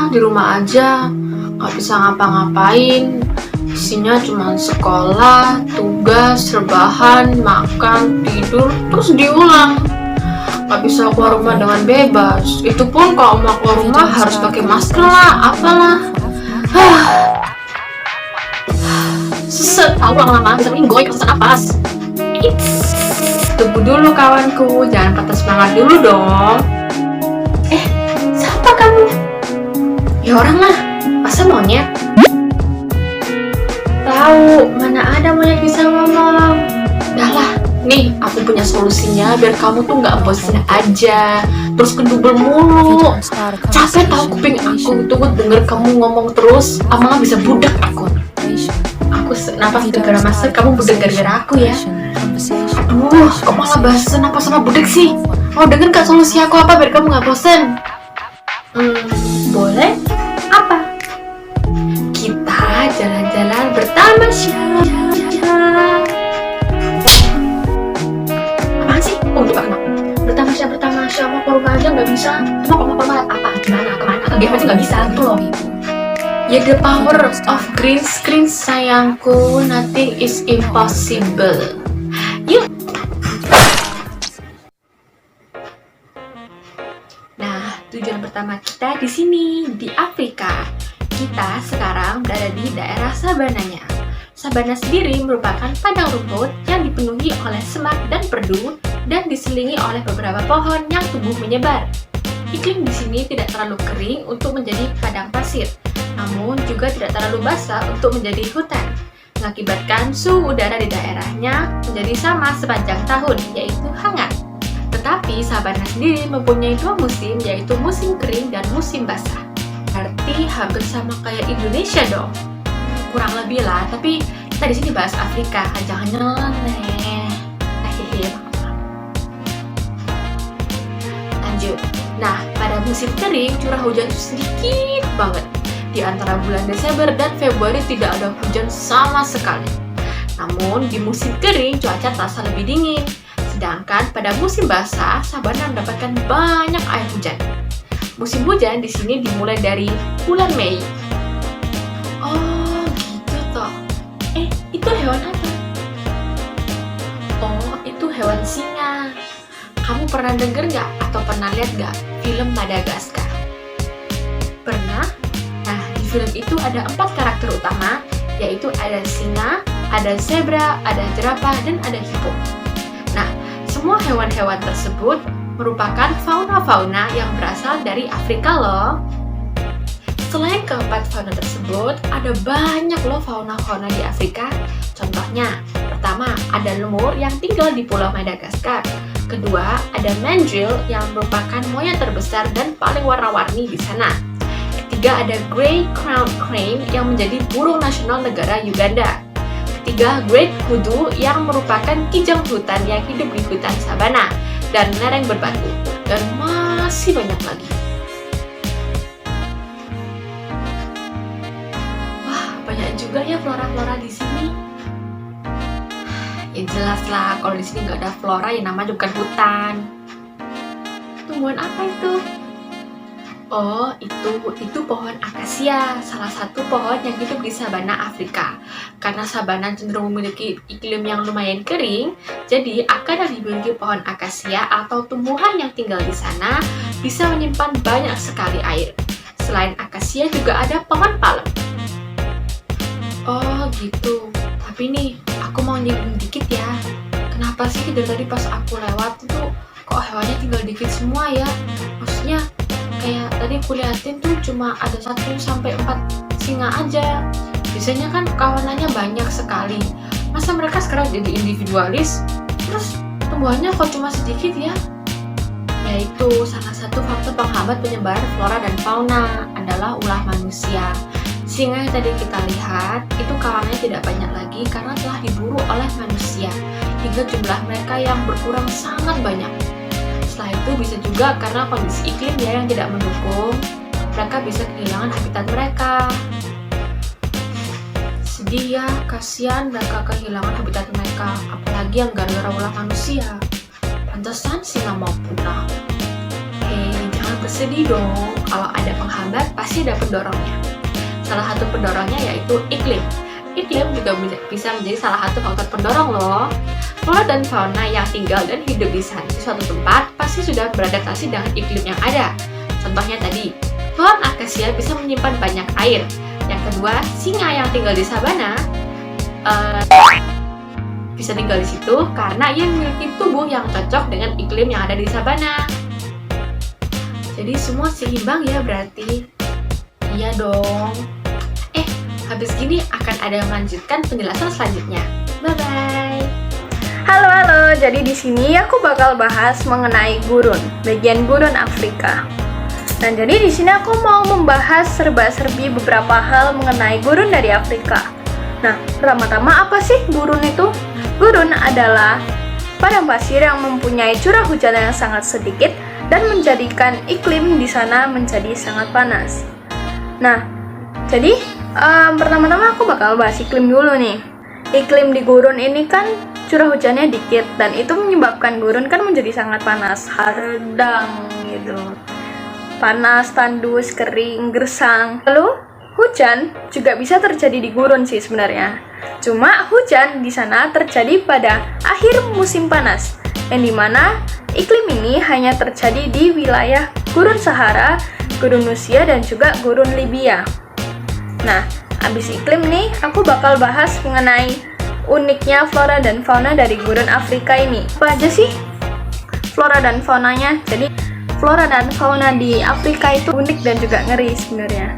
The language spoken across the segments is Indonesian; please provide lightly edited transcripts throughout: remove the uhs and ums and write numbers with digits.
di rumah aja. Nggak bisa ngapa-ngapain. Isinya cuma sekolah, tugas, rebahan, makan, tidur, terus diulang. Nggak bisa keluar rumah dengan bebas. Itu pun kalau mau keluar rumah harus pakai masker lah, apalah. Seset, tahu lama-lama bisa minggoy, sesak napas. Tunggu dulu kawanku, jangan patah semangat dulu dong. Siapa kamu? Ya orang lah, masa monyet? Tahu, mana ada monyet bisa ngomong. Dah lah, nih aku punya solusinya biar kamu tuh nggak bosan aja, terus kedubel mulu. Capek tahu kuping aku tuh denger kamu ngomong terus, ama bisa budak aku. Aku napas gara-gara masker, kamu budak gara-gara aku ya. Aduh, kok malah bahas napas sama budak sih? Mau denger gak solusi aku apa biar kamu gak bosen? Boleh? Apa? Kita jalan-jalan bertamasya. Apaan sih? Oh, lupa kenapa? Bertamasya mau ke rumah aja gak bisa. Cuma kalau mau ke rumah apa? Gimana? Kemana? Ke game aja gak bisa tuh loh. Ya, the power of green screen sayangku, nothing is impossible. Yuk. Nah, tujuan pertama kita di sini di Afrika. Kita sekarang berada di daerah savananya. Savana sendiri merupakan padang rumput yang dipenuhi oleh semak dan perdu dan diselingi oleh beberapa pohon yang tumbuh menyebar. Iklim di sini tidak terlalu kering untuk menjadi padang pasir, namun juga tidak terlalu basah untuk menjadi hutan, mengakibatkan suhu udara di daerahnya menjadi sama sepanjang tahun, yaitu hangat. Tetapi savana sendiri mempunyai dua musim, yaitu musim kering dan musim basah. Berarti hampir sama kayak Indonesia dong. Kurang lebih lah, tapi kita di sini bahas Afrika, jangan nyeleneh. Lanjut. Nah, pada musim kering, curah hujan sedikit banget. Di antara bulan Desember dan Februari tidak ada hujan sama sekali. Namun, di musim kering, cuaca terasa lebih dingin. Sedangkan pada musim basah, savana mendapatkan banyak air hujan. Musim hujan di sini dimulai dari bulan Mei. Oh, gitu toh. Itu hewan apa? Oh, itu hewan singa. Kamu pernah denger nggak atau pernah lihat nggak film Madagaskar? Pernah? Nah, di film itu ada 4 karakter utama, yaitu ada singa, ada zebra, ada jerapah, dan ada hippo. Nah, semua hewan-hewan tersebut merupakan fauna-fauna yang berasal dari Afrika loh. Selain keempat fauna tersebut, ada banyak loh fauna-fauna di Afrika. Contohnya, pertama, ada lemur yang tinggal di Pulau Madagaskar. Kedua, ada mandrill yang merupakan monyet terbesar dan paling warna-warni di sana. Ketiga, ada grey crowned crane yang menjadi burung nasional negara Uganda. Ketiga, great kudu yang merupakan kijang hutan yang hidup di hutan savana dan lereng berbatu, dan masih banyak lagi. Wah, banyak juga ya flora-flora di sini. Ya jelas lah, kalau di sini nggak ada flora, ya namanya bukan hutan. Tumbuhan apa itu? Oh, itu pohon akasia, salah satu pohon yang hidup di savana Afrika. Karena savana cenderung memiliki iklim yang lumayan kering, jadi akar yang dimiliki pohon akasia atau tumbuhan yang tinggal di sana bisa menyimpan banyak sekali air. Selain akasia juga ada pohon palem. Oh gitu, tapi nih aku mau nyinggung dikit ya. Kenapa sih dari tadi pas aku lewat itu kok hewannya tinggal dikit semua ya? Maksudnya kayak tadi aku liatin tuh cuma ada 1-4 singa aja. Biasanya kan kawanannya banyak sekali. Masa mereka sekarang jadi individualis? Terus tumbuhannya kok cuma sedikit ya? Yaitu salah satu faktor penghambat penyebaran flora dan fauna adalah ulah manusia. Singa yang tadi kita lihat, itu kawanannya tidak banyak lagi karena telah diburu oleh manusia, hingga jumlah mereka yang berkurang sangat banyak. Setelah itu bisa juga karena kondisi iklimnya yang tidak mendukung, mereka bisa kehilangan habitat mereka. Sedih ya, kasihan mereka kehilangan habitat mereka, apalagi yang gara-gara ulah manusia. Pantesan singa mau punah. Jangan bersedih dong. Kalau ada penghambat, pasti ada pendorongnya. Salah satu pendorongnya yaitu iklim. Iklim juga bisa menjadi salah satu faktor pendorong loh. Flora dan fauna yang tinggal dan hidup di suatu tempat pasti sudah beradaptasi dengan iklim yang ada. Contohnya tadi, pohon akasia bisa menyimpan banyak air. Yang kedua, singa yang tinggal di sabana bisa tinggal di situ karena ia memiliki tubuh yang cocok dengan iklim yang ada di sabana. Jadi semua seimbang ya berarti. Iya dong. Habis gini akan ada melanjutkan penjelasan selanjutnya. Bye-bye. Halo, jadi di sini aku bakal bahas mengenai gurun, bagian gurun Afrika. Dan jadi di sini aku mau membahas serba-serbi beberapa hal mengenai gurun dari Afrika. Nah, pertama-tama apa sih gurun itu? Gurun adalah padang pasir yang mempunyai curah hujan yang sangat sedikit dan menjadikan iklim di sana menjadi sangat panas. Nah, jadi pertama-tama aku bakal bahas iklim dulu nih. Iklim di gurun ini kan curah hujannya dikit dan itu menyebabkan gurun kan menjadi sangat panas, hardang gitu. Panas, tandus, kering, gersang. Lalu hujan juga bisa terjadi di gurun sih sebenarnya. Cuma hujan di sana terjadi pada akhir musim panas, yang dimana iklim ini hanya terjadi di wilayah gurun Sahara, gurun Nusia, dan juga gurun Libya. Nah, abis iklim nih, aku bakal bahas mengenai uniknya flora dan fauna dari gurun Afrika ini. Apa aja sih flora dan faunanya? Jadi, flora dan fauna di Afrika itu unik dan juga ngeri sebenarnya.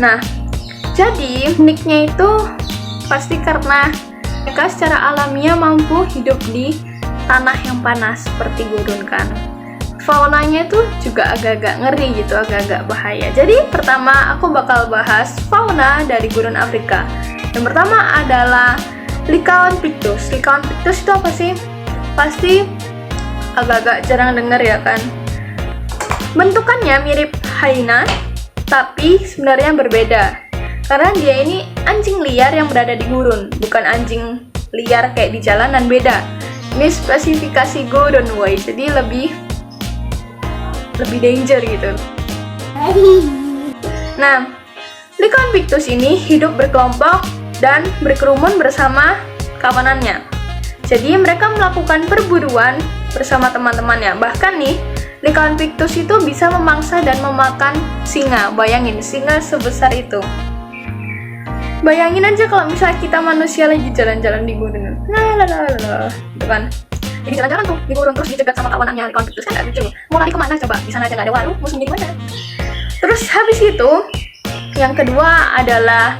Nah, jadi uniknya itu pasti karena mereka secara alamiah mampu hidup di tanah yang panas seperti gurun kan. Faunanya itu juga agak-agak ngeri gitu, agak-agak bahaya. Jadi pertama aku bakal bahas fauna dari gurun Afrika. Yang pertama adalah Lycaon pictus. Lycaon pictus itu apa sih? Pasti agak-agak jarang denger ya kan. Bentukannya mirip hyena, tapi sebenarnya berbeda. Karena dia ini anjing liar yang berada di gurun, bukan anjing liar kayak di jalanan, beda. Ini spesifikasi gurun, woy. Jadi lebih danger gitu. Nah, Lycaon pictus ini hidup berkelompok dan berkerumun bersama kawanannya. Jadi mereka melakukan perburuan bersama teman-temannya. Bahkan nih, Lycaon pictus itu bisa memangsa dan memakan singa. Bayangin, singa sebesar itu. Bayangin aja kalau misalnya kita manusia lagi jalan-jalan di gurun. Gitu kan. Jadi jalan-jalan tuh di gurun terus dicegat sama kawanannya Lycaon pictus, kan gak lucu nih. Mau lari kemana coba? Di sana aja gak ada warung, mau sembunyi mana? Terus habis itu, yang kedua adalah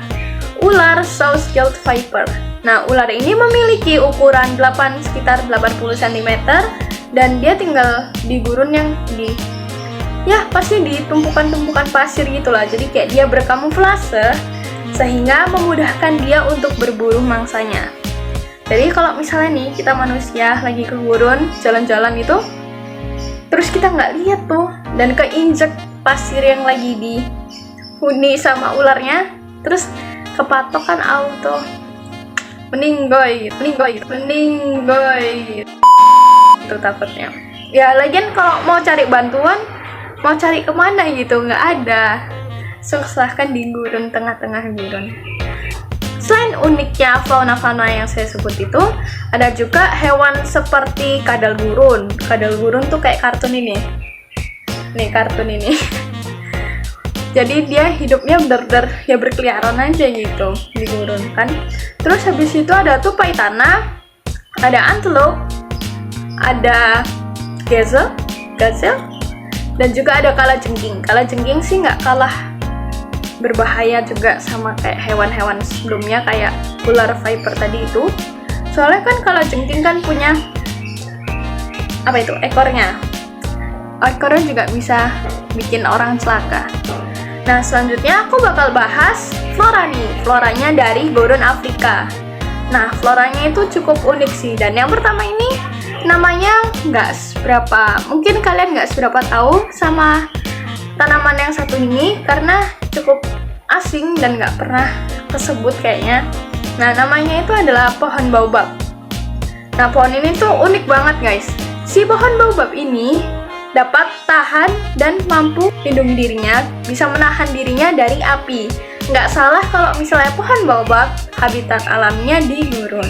ular South-Gilled Viper. Nah, ular ini memiliki ukuran sekitar 80 cm dan dia tinggal di gurun yang pasti di tumpukan-tumpukan pasir gitulah. Jadi kayak dia berkamuflase sehingga memudahkan dia untuk berburu mangsanya. Jadi kalau misalnya nih kita manusia lagi ke gurun jalan-jalan itu, terus kita nggak lihat tuh dan keinjek pasir yang lagi dihuni sama ularnya, terus kepatok kan auto meninggoy itu takutnya. Ya lagian kalau mau cari bantuan, mau cari kemana gitu, nggak ada. Susah kan di gurun, tengah-tengah gurun. Selain uniknya fauna-fauna yang saya sebut itu, ada juga hewan seperti kadal gurun. Kadal gurun tuh kayak kartun ini. Nih kartun ini. Jadi dia hidupnya bener-bener ya berkeliaran aja gitu di gurun kan. Terus habis itu ada tupai tanah, ada antelope, ada gazelle, dan juga ada kalajengking. Kalajengking sih nggak kalah berbahaya juga sama kayak hewan-hewan sebelumnya kayak ular viper tadi itu. Soalnya kan kalajengking kan punya ekornya juga bisa bikin orang celaka. Nah, selanjutnya aku bakal bahas flora nih, floranya dari gurun Afrika. Nah, floranya itu cukup unik sih. Dan yang pertama ini namanya mungkin kalian nggak seberapa tahu sama tanaman yang satu ini karena cukup asing dan nggak pernah kesebut kayaknya. Nah, namanya itu adalah pohon baobab. Nah, pohon ini tuh unik banget guys. Si pohon baobab ini dapat tahan dan mampu lindungi dirinya, bisa menahan dirinya dari api. Nggak salah kalau misalnya pohon baobab habitat alamnya di gurun.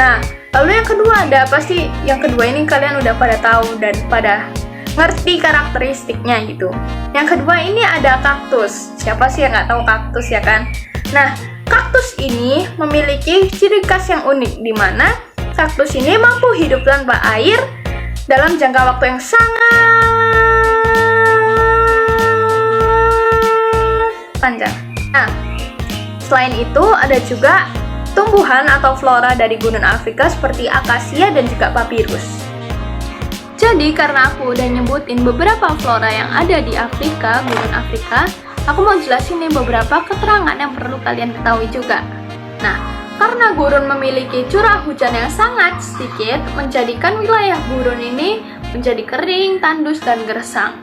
Nah, lalu yang kedua ada apa sih? Yang kedua ini kalian udah pada tahu dan pada ngerti karakteristiknya gitu. Yang kedua ini ada kaktus. Siapa sih yang nggak tahu kaktus ya kan? Nah, kaktus ini memiliki ciri khas yang unik di mana kaktus ini mampu hidup tanpa air dalam jangka waktu yang sangat panjang. Nah, selain itu ada juga tumbuhan atau flora dari gurun Afrika seperti akasia dan juga papirus. Jadi karena aku udah nyebutin beberapa flora yang ada di Afrika, gurun Afrika, aku mau jelasin nih beberapa keterangan yang perlu kalian ketahui juga. Nah, karena gurun memiliki curah hujan yang sangat sedikit, menjadikan wilayah gurun ini menjadi kering, tandus, dan gersang.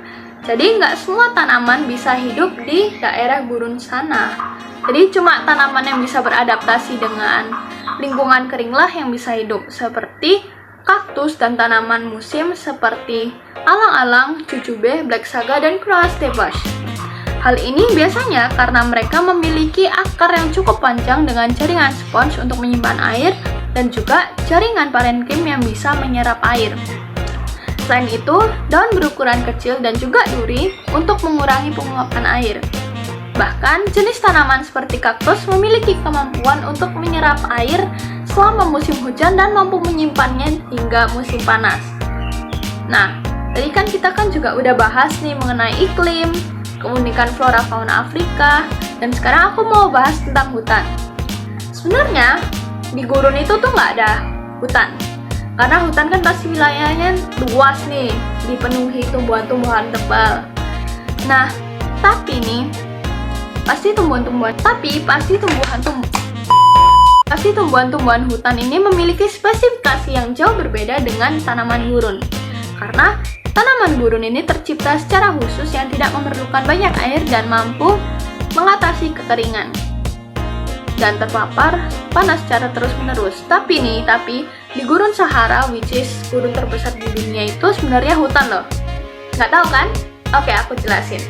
Jadi nggak semua tanaman bisa hidup di daerah gurun sana. Jadi cuma tanaman yang bisa beradaptasi dengan lingkungan keringlah yang bisa hidup, seperti kaktus dan tanaman musim seperti alang-alang, cucube, black saga, dan croastebas. Hal ini biasanya karena mereka memiliki akar yang cukup panjang dengan jaringan spons untuk menyimpan air dan juga jaringan parenkim yang bisa menyerap air. Selain itu, daun berukuran kecil dan juga duri untuk mengurangi penguapan air. Bahkan, jenis tanaman seperti kaktus memiliki kemampuan untuk menyerap air selama musim hujan dan mampu menyimpannya hingga musim panas. Nah, tadi kan kita juga udah bahas nih mengenai iklim, keunikan flora fauna Afrika, dan sekarang aku mau bahas tentang hutan. Sebenarnya di gurun itu tuh nggak ada hutan, karena hutan kan pasti wilayahnya luas nih, dipenuhi tumbuhan-tumbuhan tebal. Nah, tapi nih pasti tumbuhan-tumbuhan hutan ini memiliki spesifikasi yang jauh berbeda dengan tanaman gurun, karena tanaman gurun ini tercipta secara khusus yang tidak memerlukan banyak air dan mampu mengatasi kekeringan dan terpapar panas secara terus-menerus. Tapi di gurun Sahara, which is gurun terbesar di dunia itu sebenarnya hutan loh. Nggak tahu kan? Oke, aku jelasin.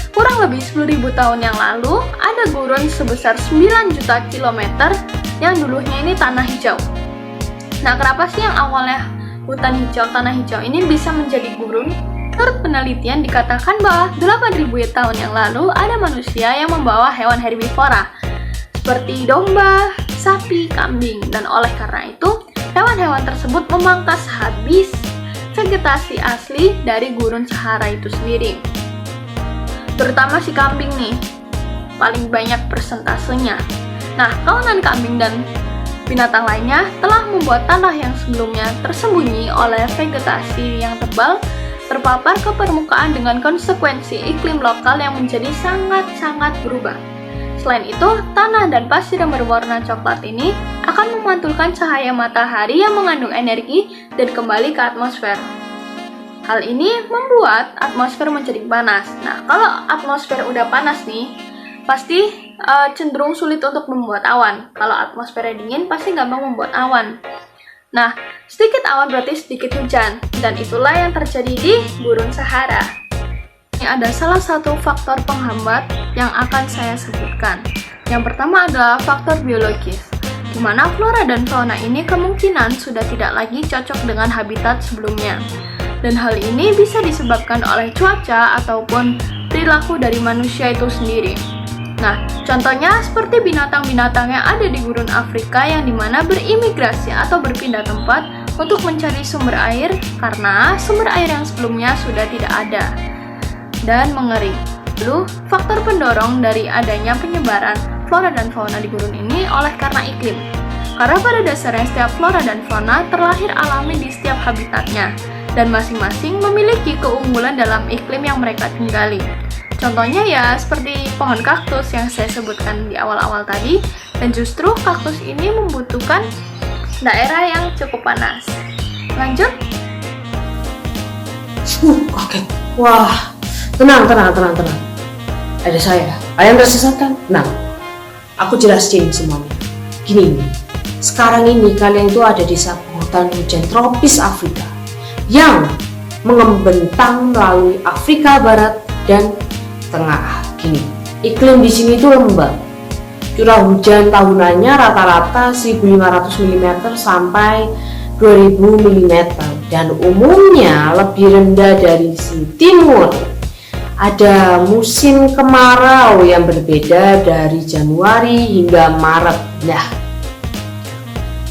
Kurang lebih 10.000 tahun yang lalu, ada gurun sebesar 9 juta kilometer yang dulunya ini tanah hijau. Nah, kenapa sih yang awalnya hutan hijau, tanah hijau ini bisa menjadi gurun? Menurut penelitian dikatakan bahwa 8.000 tahun yang lalu ada manusia yang membawa hewan herbivora seperti domba, sapi, kambing, dan oleh karena itu hewan-hewan tersebut memangkas habis vegetasi asli dari gurun Sahara itu sendiri. Terutama si kambing nih, paling banyak persentasenya. Nah, kawanan kambing dan binatang lainnya telah membuat tanah yang sebelumnya tersembunyi oleh vegetasi yang tebal terpapar ke permukaan dengan konsekuensi iklim lokal yang menjadi sangat-sangat berubah. Selain itu, tanah dan pasir yang berwarna coklat ini akan memantulkan cahaya matahari yang mengandung energi dan kembali ke atmosfer. Hal ini membuat atmosfer menjadi panas. Nah, kalau atmosfer udah panas nih, pasti cenderung sulit untuk membuat awan. Kalau atmosfernya dingin, pasti gampang membuat awan. Nah, sedikit awan berarti sedikit hujan, dan itulah yang terjadi di gurun Sahara. Ini ada salah satu faktor penghambat yang akan saya sebutkan. Yang pertama adalah faktor biologis, di mana flora dan fauna ini kemungkinan sudah tidak lagi cocok dengan habitat sebelumnya. Dan hal ini bisa disebabkan oleh cuaca ataupun perilaku dari manusia itu sendiri. Nah, contohnya seperti binatang-binatang yang ada di gurun Afrika yang dimana berimigrasi atau berpindah tempat untuk mencari sumber air karena sumber air yang sebelumnya sudah tidak ada dan mengering. Lalu, faktor pendorong dari adanya penyebaran flora dan fauna di gurun ini oleh karena iklim. Karena pada dasarnya setiap flora dan fauna terlahir alami di setiap habitatnya, dan masing-masing memiliki keunggulan dalam iklim yang mereka tinggali. Contohnya ya seperti pohon kaktus yang saya sebutkan di awal-awal tadi, dan justru kaktus ini membutuhkan daerah yang cukup panas. Lanjut. Oke. Wah, tenang. Ada saya. Kalian tersesatkan? Nah, aku jelasin semuanya. Gini, sekarang ini kalian itu ada di hutan hujan tropis Afrika yang mengembentang melalui Afrika Barat dan Tengah. Gini, iklim di sini tuh lembab. Curah hujan tahunannya rata-rata 1.500 mm sampai 2.000 mm dan umumnya lebih rendah dari si timur. Ada musim kemarau yang berbeda dari Januari hingga Maret. Nah,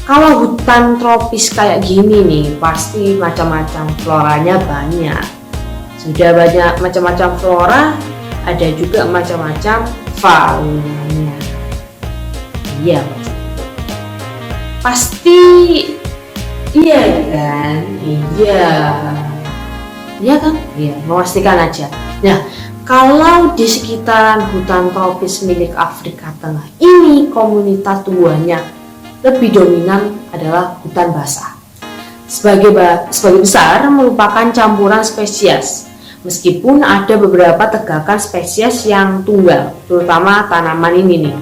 kalau hutan tropis kayak gini nih, pasti macam-macam floranya banyak. Sudah banyak macam-macam flora, ada juga macam-macam faunanya. Iya, pasti iya kan? Iya kan? Iya, memastikan aja. Nah, kalau di sekitaran hutan tropis milik Afrika Tengah ini komunitas tumbuhannya lebih dominan adalah hutan basah. Sebagai besar merupakan campuran spesies. Meskipun ada beberapa tegakan spesies yang tunggal, terutama tanaman ini nih.